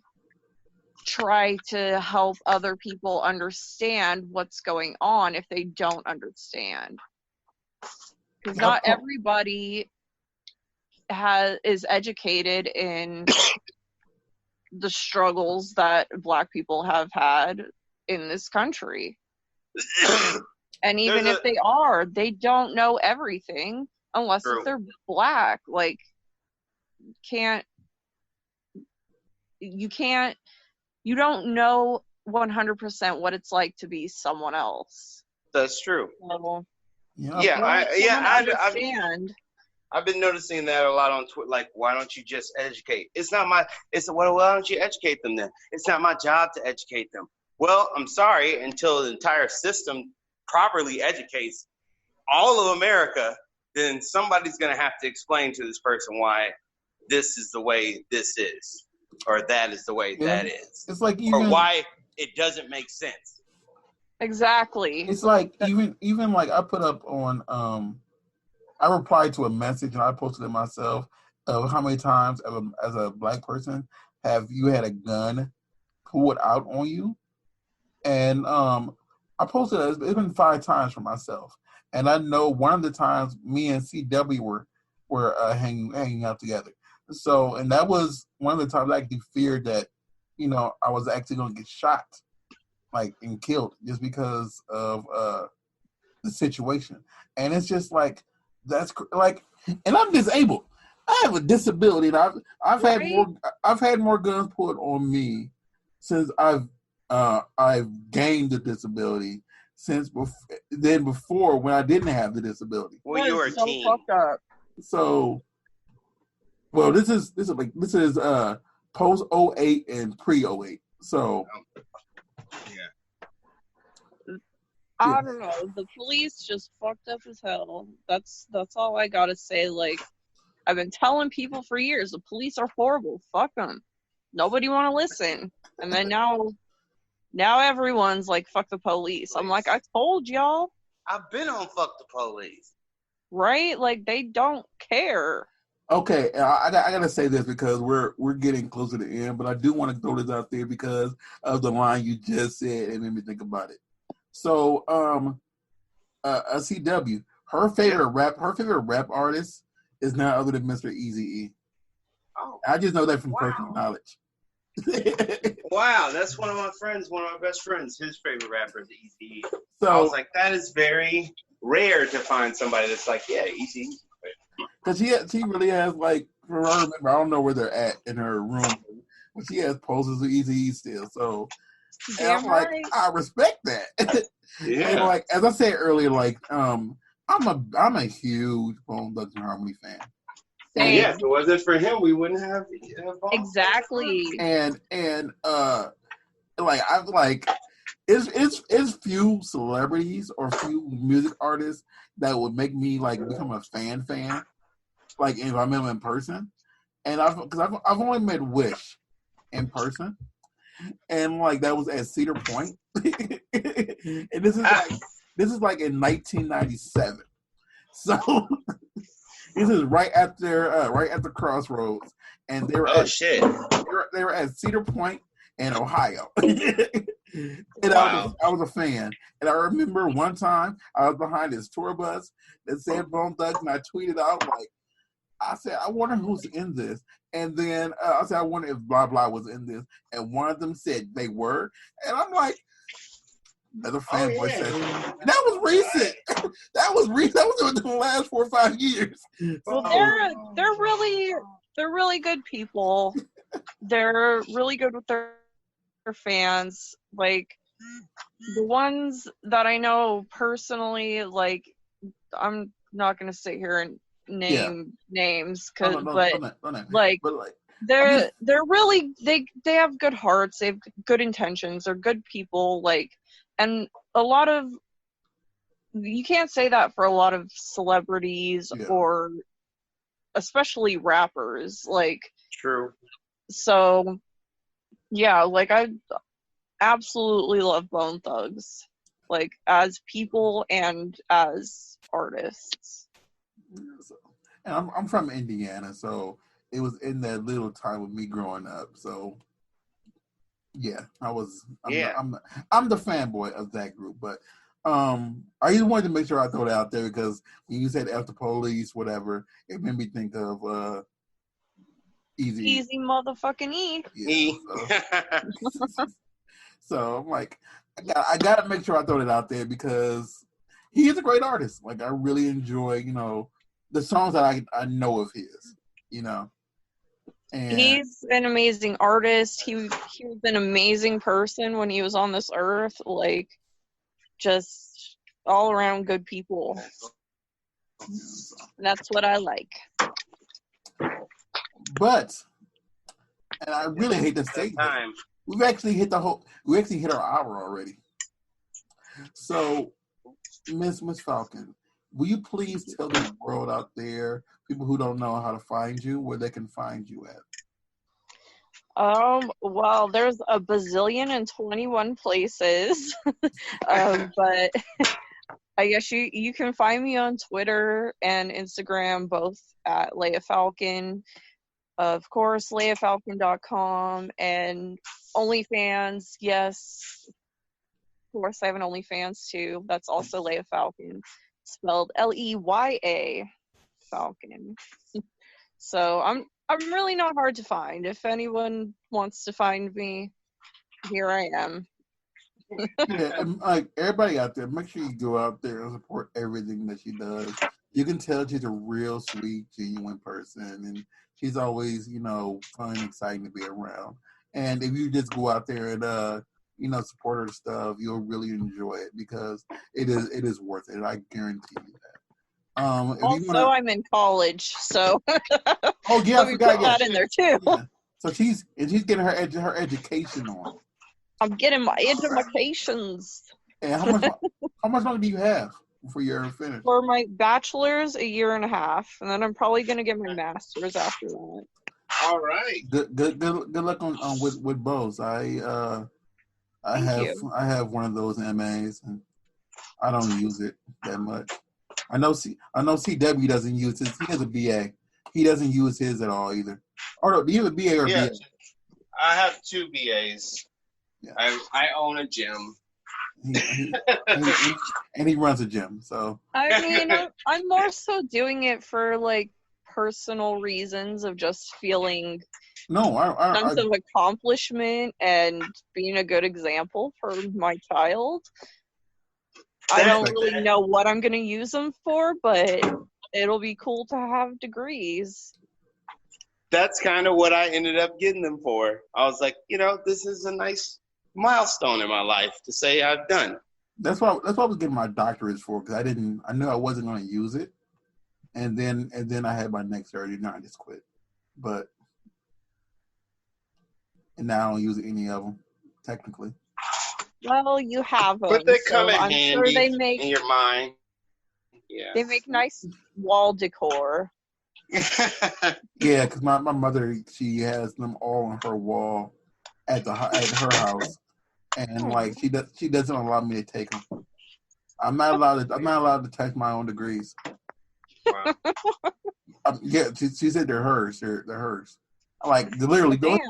try to help other people understand what's going on if they don't understand. Because not everybody is educated in the struggles that black people have had in this country. And even if they are, they don't know everything unless if they're black. Like, you don't know 100% what it's like to be someone else. That's true. So, I've been noticing that a lot on Twitter. Like, why don't you just educate? Why don't you educate them then? It's not my job to educate them. Well, I'm sorry, until the entire system properly educates all of America, then somebody's going to have to explain to this person why this is the way this is, or that is the way that is. It's like or why it doesn't make sense. Exactly. It's like even like I put up on I replied to a message and I posted it myself of how many times as a black person have you had a gun pulled out on you, and I posted it. It's been 5 times for myself, and I know one of the times me and CW were hanging out together. So, and that was one of the times I actually feared that, I was actually going to get shot, like, and killed just because of the situation. And it's just like, that's like, and I'm disabled. I have a disability, and I've had more guns pulled on me since I've gained the disability since before when I didn't have the disability. Well, you were a teen. Fucked up. So, well, this is post 08 and pre 08. So, I don't know. The police just fucked up as hell. That's all I gotta say. Like, I've been telling people for years, the police are horrible. Fuck them. Nobody want to listen. And then now everyone's like, fuck the police. I'm like, I told y'all. I've been on fuck the police. Right? Like, they don't care. Okay, I gotta say this because we're getting closer to the end, but I do want to throw this out there because of the line you just said. It made me think about it. So, a CW, her favorite rap artist is none other than Mr. Eazy-E. Oh, I just know that from personal knowledge. Wow, that's one of my best friends. His favorite rapper is Eazy-E. So I was like, that is very rare to find somebody that's like, yeah, Eazy-E. Because she really has, like, for her, I don't know where they're at in her room, but she has posters of Eazy-E still. So And I'm like, I respect that. Yeah. And like, as I said earlier, like, I'm a huge Bone Thugs and Harmony fan. Same. Yeah, if it wasn't for him, we wouldn't have Exactly. And like I've like it's few celebrities or few music artists that would make me like become a fan, like if I met them in person. And I've only met Wish in person, and like that was at Cedar Point, and this is like in 1997. So this is right after Crossroads, and they were they were at Cedar Point in Ohio. And I was a fan. And I remember one time I was behind this tour bus that said Bone Thugs, and I tweeted out like, I said, I wonder who's in this. And then I said, I wonder if blah blah was in this. And one of them said they were. And I'm like, another fanboy session. And that was recent. That was within the last 4 or 5 years. Well, they're really good people. They're really good with their fans. Like the ones that I know personally, like I'm not gonna sit here and name names they're really they have good hearts, they have good intentions, they're good people, like, and a lot of, you can't say that for a lot of celebrities or especially rappers, like. True. So yeah, like I absolutely love Bone Thugs, like as people and as artists. And I'm from Indiana, so it was in that little time with me growing up. So yeah, I'm the fanboy of that group. But I just wanted to make sure I throw it out there because when you said F the Police, whatever, it made me think of Easy motherfucking E. Yeah, so I'm like, I gotta make sure I throw it out there because he is a great artist. Like I really enjoy, the songs that I know of his, And he's an amazing artist. He was an amazing person when he was on this earth. Like, just all around good people. That's what I like. But, and I really hate to say that, we actually hit our hour already. So, Miss Falcon, will you please tell the world out there, people who don't know how to find you, where they can find you at? Well, there's a bazillion and 21 places, but I guess you can find me on Twitter and Instagram, both at Leya Falcon. Of course, LeyaFalcon.com, and OnlyFans. Yes, of course, I have an OnlyFans too. That's also Leya Falcon, spelled Leya Falcon. So I'm really not hard to find. If anyone wants to find me, here I am. Yeah, and like everybody out there, make sure you go out there and support everything that she does. You can tell she's a real sweet, genuine person, and she's always, fun and exciting to be around. And if you just go out there and support her stuff, you'll really enjoy it because it is worth it. I guarantee you that. Also, I'm in college, so oh yeah, let me put that in there too. Yeah. So she's getting her education on. I'm getting my educations. And how much longer do you have before you're finished? For my bachelor's, 1.5 years, and then I'm probably gonna get my master's after that. All right. Good luck on with both. I have one of those MAs, and I don't use it that much. I know CW doesn't use his. He has a BA. He doesn't use his at all either. Or no, do you have a BA or BA? I have 2 BAs. Yeah. I own a gym. And he runs a gym. So I mean, I'm more so doing it for like personal reasons of just feeling sense of accomplishment and being a good example for my child. I don't really know what I'm going to use them for, but it'll be cool to have degrees. That's kind of what I ended up getting them for. I was like, this is a nice milestone in my life to say I've done. That's what I was getting my doctorate for, because I knew I wasn't going to use it, and then I had my next surgery, and I just quit. And now I don't use any of them technically. Well, you have them, But they come so in I'm handy sure they make in your mind. Yeah. they make nice wall decor. Yeah, because my mother, she has them all on her wall at her house, and like she doesn't allow me to take them. I'm not allowed to touch my own degrees. Wow. Yeah, she said they're hers. They're hers. Like literally, the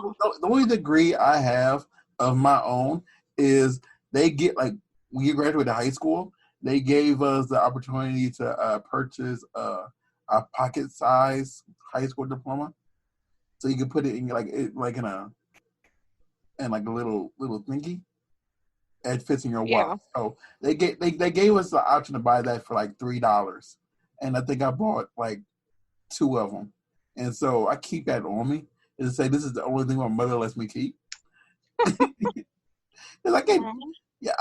only degree I have of my own is they get, like, when you graduated high school, they gave us the opportunity to purchase a pocket size high school diploma, so you can put it in in a little thingy. It fits in your wallet. So they gave us the option to buy that for like $3, and I think I bought like 2 of them, and so I keep that on me and say this is the only thing my mother lets me keep. I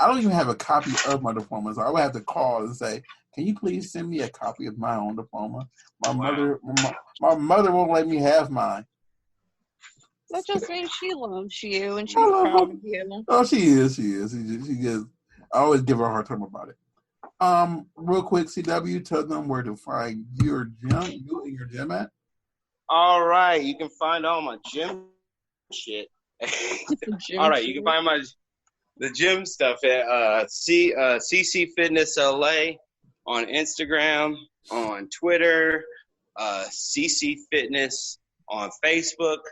don't even have a copy of my diploma, so I would have to call and say, "Can you please send me a copy of my own diploma?" My mother won't let me have mine. That just means she loves you and she's proud of you. Oh, she is. She just. I always give her a hard time about it. Real quick, CW, tell them where to find you and your gym at. All right, you can find all my gym shit. All right, you can find the gym stuff at CCFitness LA on Instagram, on Twitter, CCFitness on Facebook,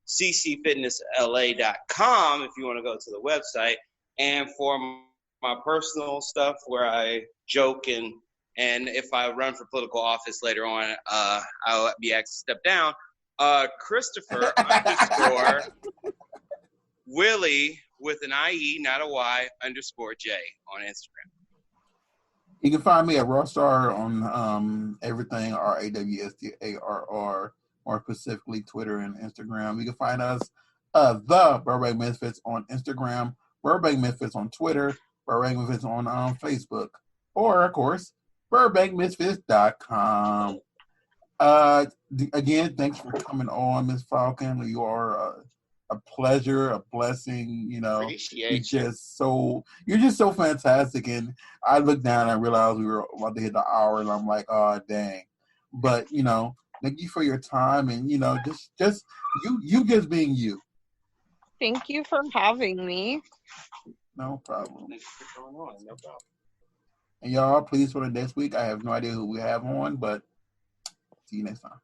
CCFitnessLA.com if you want to go to the website. And for my personal stuff where I joke and if I run for political office later on, I'll be asked to step down. Christopher _ Willie with an IE, not a Y, _ J on Instagram. You can find me at Rawstarr on everything, RAWSTARR, more specifically Twitter and Instagram. You can find us, the Burbank Misfits, on Instagram, Burbank Misfits on Twitter, Burbank Misfits on Facebook, or, of course, BurbankMisfits.com. Again, thanks for coming on, Miss Falcon. You are a pleasure, a blessing. You know, you're just so fantastic. And I looked down and I realized we were about to hit the hour, and I'm like, oh dang. But you know, thank you for your time, and you know, just you just being you. Thank you for having me. No problem. Thanks for coming on. No problem. And y'all, please, for the next week, I have no idea who we have on, but see you next time.